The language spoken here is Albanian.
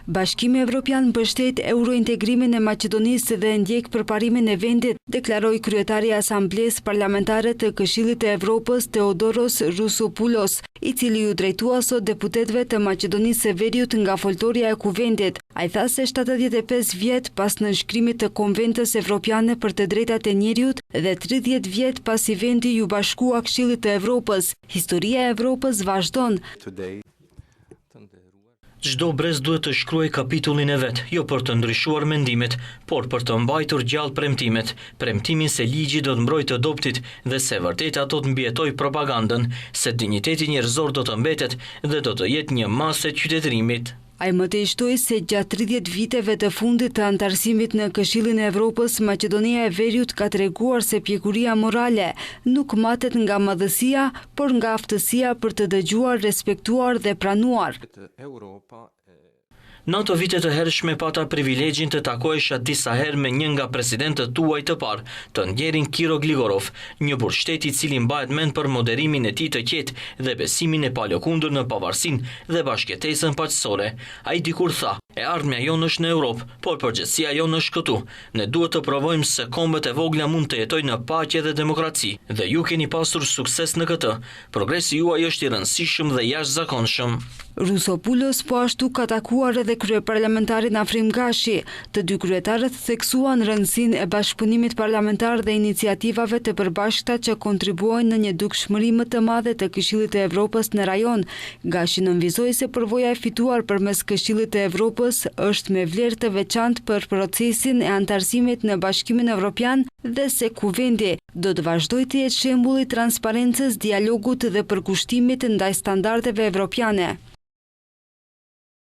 Bashkimi Evropian mbështet eurointegrimin e Maqedonisë dhe ndjek përparimin e vendit, deklaroi kryetari i Asamblesë Parlamentare të Këshillit të Evropës Theodoros Rousopoulos, i cili u drejtua sot deputetëve të Maqedonisë së Veriut nga foltorja e kuvendit. Ai tha se 75 vjet pas nënshkrimit të Konventës Evropiane për të drejtat e njeriut dhe 30 vjet pasi vendi ju bashkua Këshillit të Evropës, historia e Evropës vazhdon. Çdo brez duhet të shkruajë kapitullin e vet, jo për të ndryshuar mendimet, por për të mbajtur gjallë premtimet, premtimin se ligji do të mbrojtë të dobtit dhe se vërteta do të mbijetojë propagandën, se dinjiteti njerëzor do të mbetet dhe do të jetë një masë e qytetërimit. Ai më tej shtoi se gjatë 30 viteve të fundit të antarësimit në Këshillin e Evropës, Maqedonia e Veriut ka treguar se pjekuria morale nuk matet nga madhësia, por nga aftësia për të dëgjuar, respektuar dhe pranuar. Në ato vite të hershme pata privilegjin të takohesha disa herë me një nga presidentët tuaj të parë, të ndjerin Kiro Gligorov, një burgshteti i cili mbahet mend për moderimin e tij të qetë dhe besimin e palëkundur në pavarësinë dhe bashkëtesën paqësore. Ai dikur tha: "E ardhmja jonë është në Europë, por përgjithësia jonë është këtu. Ne duhet të provojmë se kombët e vogla mund të jetojnë në paqe dhe demokraci, dhe ju keni pasur sukses në këtë. Progresi juaj është i rëndësishëm dhe jashtëzakonshëm." Rousopoulos po ashtu ka takuar edhe kryeparlamentarin Afrim Gashi. Të dy kryetarët theksuan rëndësinë e bashkëpunimit parlamentar dhe iniciativave të përbashkëta që kontribuojnë në një dukshmëri më të madhe të Këshillit të Evropës në rajon. Gashi nënvizoi se përvoja e fituar përmes Këshillit të Evropës është me vlerë të veçantë për procesin e antarësimit në Bashkimin Evropian dhe se kuvendi do të vazhdojë të jetë shembulli i transparencës, dialogut dhe përkushtimit ndaj standardeve evropiane.